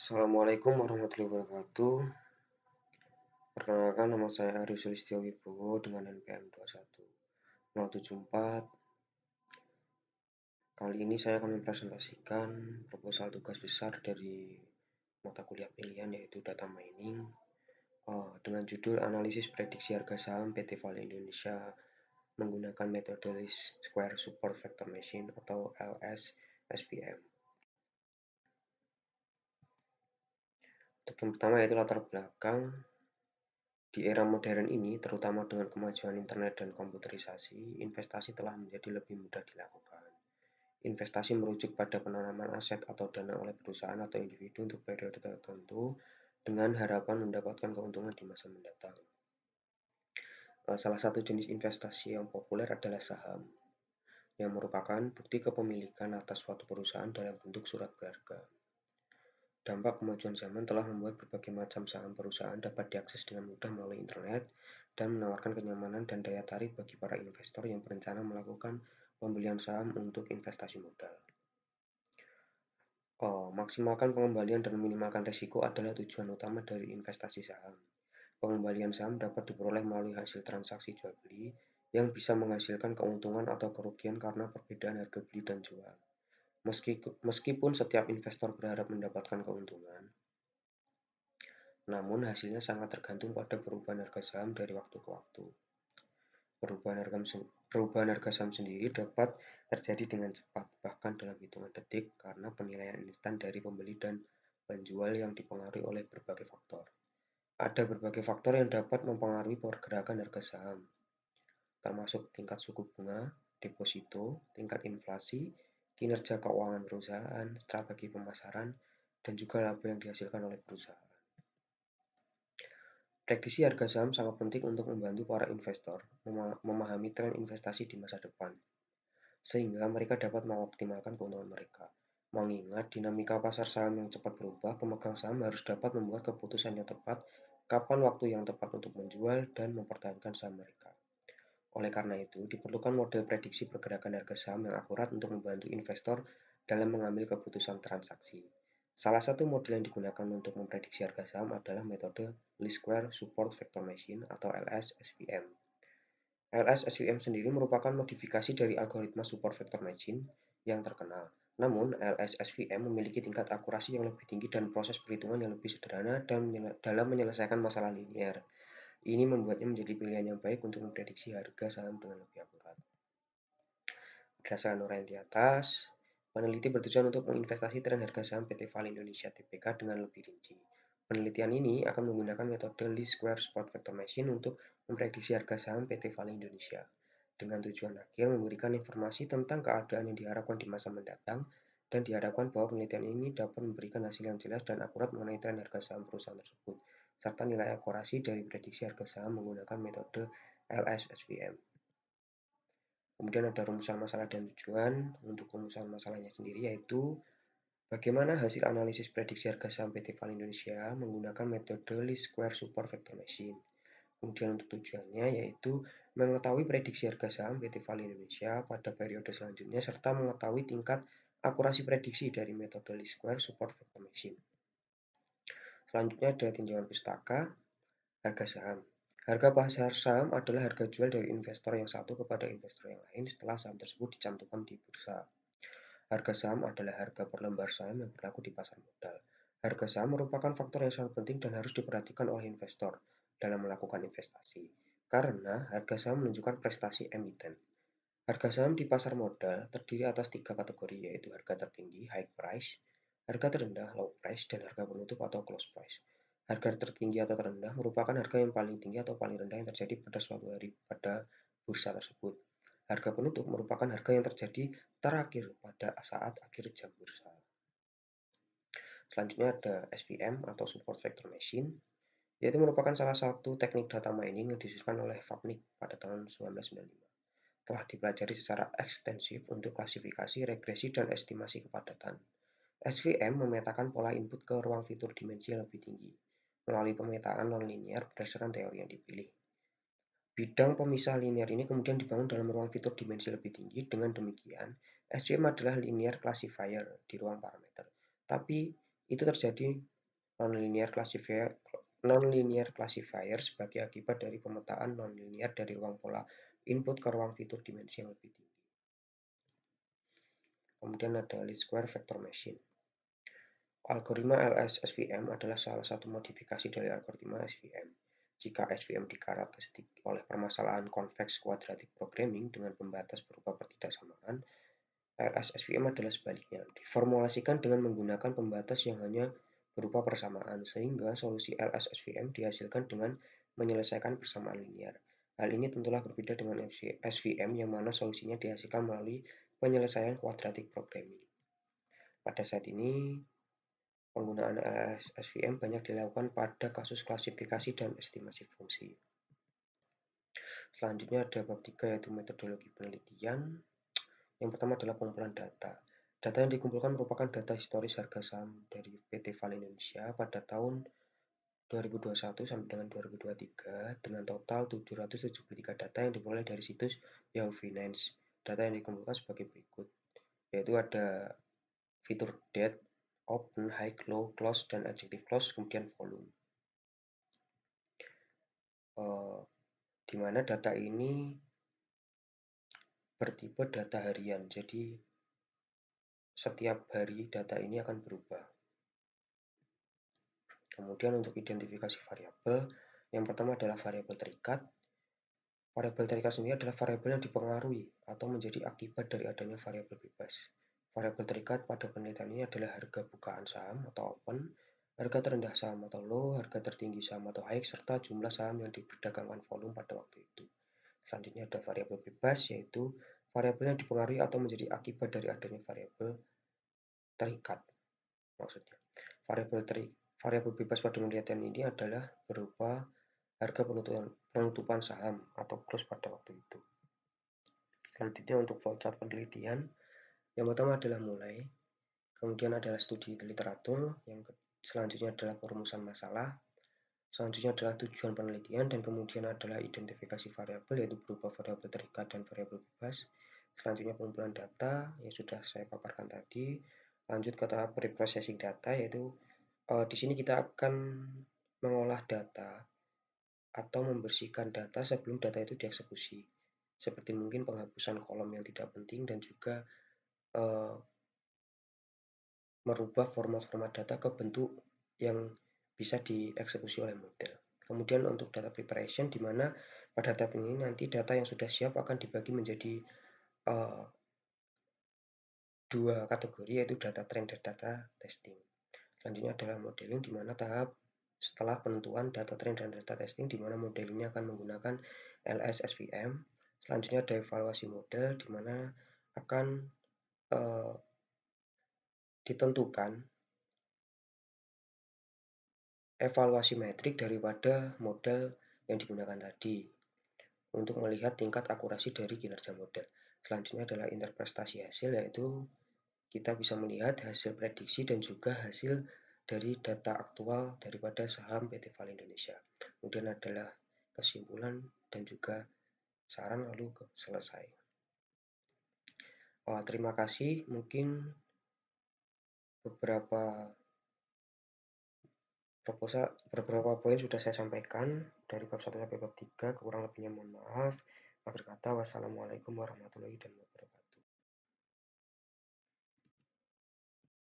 Assalamualaikum warahmatullahi wabarakatuh. Perkenalkan, nama saya Ari Sulistyo Wibowo dengan NPM 21074. Kali ini saya akan mempresentasikan proposal tugas besar dari mata kuliah pilihan yaitu Data Mining dengan judul Analisis Prediksi Harga Saham PT Vale Indonesia menggunakan metode Least Square Support Vector Machine atau LSSVM. Untuk yang pertama yaitu latar belakang. Di era modern ini, terutama dengan kemajuan internet dan komputerisasi, investasi telah menjadi lebih mudah dilakukan. Investasi merujuk pada penanaman aset atau dana oleh perusahaan atau individu untuk periode tertentu dengan harapan mendapatkan keuntungan di masa mendatang. Salah satu jenis investasi yang populer adalah saham, yang merupakan bukti kepemilikan atas suatu perusahaan dalam bentuk surat berharga. Dampak kemajuan zaman telah membuat berbagai macam saham perusahaan dapat diakses dengan mudah melalui internet dan menawarkan kenyamanan dan daya tarik bagi para investor yang berencana melakukan pembelian saham untuk investasi modal. Maksimalkan pengembalian dan minimalkan risiko adalah tujuan utama dari investasi saham. Pengembalian saham dapat diperoleh melalui hasil transaksi jual beli yang bisa menghasilkan keuntungan atau kerugian karena perbedaan harga beli dan jual. Meskipun setiap investor berharap mendapatkan keuntungan, namun hasilnya sangat tergantung pada perubahan harga saham dari waktu ke waktu. Perubahan harga saham sendiri dapat terjadi dengan cepat, bahkan dalam hitungan detik, karena penilaian instan dari pembeli dan penjual yang dipengaruhi oleh berbagai faktor. Ada berbagai faktor yang dapat mempengaruhi pergerakan harga saham, termasuk tingkat suku bunga, deposito, tingkat inflasi, kinerja keuangan perusahaan, strategi pemasaran, dan juga laba yang dihasilkan oleh perusahaan. Prediksi harga saham sangat penting untuk membantu para investor memahami tren investasi di masa depan, sehingga mereka dapat mengoptimalkan keuntungan mereka. Mengingat dinamika pasar saham yang cepat berubah, pemegang saham harus dapat membuat keputusan yang tepat kapan waktu yang tepat untuk menjual dan mempertahankan saham mereka. Oleh karena itu, diperlukan model prediksi pergerakan harga saham yang akurat untuk membantu investor dalam mengambil keputusan transaksi. Salah satu model yang digunakan untuk memprediksi harga saham adalah metode Least Square Support Vector Machine atau LSSVM. LSSVM sendiri merupakan modifikasi dari algoritma Support Vector Machine yang terkenal. Namun, LSSVM memiliki tingkat akurasi yang lebih tinggi dan proses perhitungan yang lebih sederhana dalam menyelesaikan masalah linear. Ini membuatnya menjadi pilihan yang baik untuk memprediksi harga saham dengan lebih akurat. Berdasarkan uraian di atas, peneliti bertujuan untuk menginvestasi tren harga saham PT Vale Indonesia Tbk dengan lebih rinci. Penelitian ini akan menggunakan metode Least Square Support Vector Machine untuk memprediksi harga saham PT Vale Indonesia, dengan tujuan akhir memberikan informasi tentang keadaan yang diharapkan di masa mendatang, dan diharapkan bahwa penelitian ini dapat memberikan hasil yang jelas dan akurat mengenai tren harga saham perusahaan tersebut, serta nilai akurasi dari prediksi harga saham menggunakan metode LSSVM. Kemudian ada rumusan masalah dan tujuan. Untuk rumusan masalahnya sendiri yaitu bagaimana hasil analisis prediksi harga saham PT Vale Indonesia menggunakan metode Least Square Support Vector Machine. Kemudian untuk tujuannya yaitu mengetahui prediksi harga saham PT Vale Indonesia pada periode selanjutnya serta mengetahui tingkat akurasi prediksi dari metode Least Square Support Vector Machine. Selanjutnya ada tinjauan pustaka harga saham. Harga pasar saham adalah harga jual dari investor yang satu kepada investor yang lain setelah saham tersebut dicantumkan di bursa. Harga saham adalah harga per lembar saham yang berlaku di pasar modal. Harga saham merupakan faktor yang sangat penting dan harus diperhatikan oleh investor dalam melakukan investasi, karena harga saham menunjukkan prestasi emiten. Harga saham di pasar modal terdiri atas 3 kategori, yaitu harga tertinggi (high price), harga terendah (low price), dan harga penutup atau close price. Harga tertinggi atau terendah merupakan harga yang paling tinggi atau paling rendah yang terjadi pada suatu hari pada bursa tersebut. Harga penutup merupakan harga yang terjadi terakhir pada saat akhir jam bursa. Selanjutnya ada SVM atau Support Vector Machine, yaitu merupakan salah satu teknik data mining yang disusun oleh Vapnik pada tahun 1995. Telah dipelajari secara ekstensif untuk klasifikasi, regresi, dan estimasi kepadatan. SVM memetakan pola input ke ruang fitur dimensi yang lebih tinggi melalui pemetaan non-linear berdasarkan teori yang dipilih. Bidang pemisah linear ini kemudian dibangun dalam ruang fitur dimensi lebih tinggi. Dengan demikian, SVM adalah linear classifier di ruang parameter. Tapi itu terjadi nonlinear classifier sebagai akibat dari pemetaan nonlinear dari ruang pola input ke ruang fitur dimensi yang lebih tinggi. Kemudian ada least square vector machine. Algoritma LS-SVM adalah salah satu modifikasi dari algoritma SVM. Jika SVM dikarakteristik oleh permasalahan convex quadratic programming dengan pembatas berupa pertidaksamaan, LS-SVM adalah sebaliknya, diformulasikan dengan menggunakan pembatas yang hanya berupa persamaan, sehingga solusi LS-SVM dihasilkan dengan menyelesaikan persamaan linear. Hal ini tentulah berbeda dengan SVM yang mana solusinya dihasilkan melalui penyelesaian quadratic programming. Pada saat ini, penggunaan LS-SVM banyak dilakukan pada kasus klasifikasi dan estimasi fungsi. Selanjutnya ada bab 3 yaitu metodologi penelitian. Yang pertama adalah pengumpulan data. Data yang dikumpulkan merupakan data historis harga saham dari PT Val Indonesia pada tahun 2021 sampai dengan 2023 dengan total 773 data yang diperoleh dari situs Yahoo Finance. Data yang dikumpulkan sebagai berikut, yaitu ada fitur date, open, high, low, close, dan adjective close, kemudian volume. Di mana data ini bertipe data harian, jadi setiap hari data ini akan berubah. Kemudian untuk identifikasi variabel, yang pertama adalah variabel terikat. Variabel terikat sendiri adalah variabel yang dipengaruhi atau menjadi akibat dari adanya variabel bebas. Variabel terikat pada penelitian ini adalah harga bukaan saham atau open, harga terendah saham atau low, harga tertinggi saham atau high, serta jumlah saham yang diperdagangkan volume pada waktu itu. Selanjutnya ada variabel bebas, yaitu variabel yang dipengaruhi atau menjadi akibat dari adanya variabel terikat. Maksudnya, variabel bebas pada penelitian ini adalah berupa harga penutupan saham atau close pada waktu itu. Selanjutnya untuk flowchart penelitian, yang pertama adalah mulai, kemudian adalah studi literatur, yang selanjutnya adalah perumusan masalah, selanjutnya adalah tujuan penelitian, dan kemudian adalah identifikasi variabel, yaitu berupa variabel terikat dan variabel bebas. Selanjutnya pengumpulan data yang sudah saya paparkan tadi. Lanjut ke tahap preprocessing data, yaitu di sini kita akan mengolah data atau membersihkan data sebelum data itu dieksekusi. Seperti mungkin penghapusan kolom yang tidak penting dan juga merubah format-format data ke bentuk yang bisa dieksekusi oleh model. Kemudian untuk data preparation, di mana pada tahap ini nanti data yang sudah siap akan dibagi menjadi dua kategori, yaitu data train dan data testing. Selanjutnya adalah modeling, di mana tahap setelah penentuan data train dan data testing, di mana modelingnya akan menggunakan LS-SVM. Selanjutnya ada evaluasi model, di mana akan ditentukan evaluasi metrik daripada model yang digunakan tadi untuk melihat tingkat akurasi dari kinerja model. Selanjutnya adalah interpretasi hasil, yaitu kita bisa melihat hasil prediksi dan juga hasil dari data aktual daripada saham PT Val Indonesia. Kemudian adalah kesimpulan dan juga saran, lalu selesai. Terima kasih. Mungkin beberapa poin sudah saya sampaikan dari bab 1 sampai bab 3. Kurang lebihnya mohon maaf. Akhir kata, wassalamualaikum warahmatullahi wabarakatuh.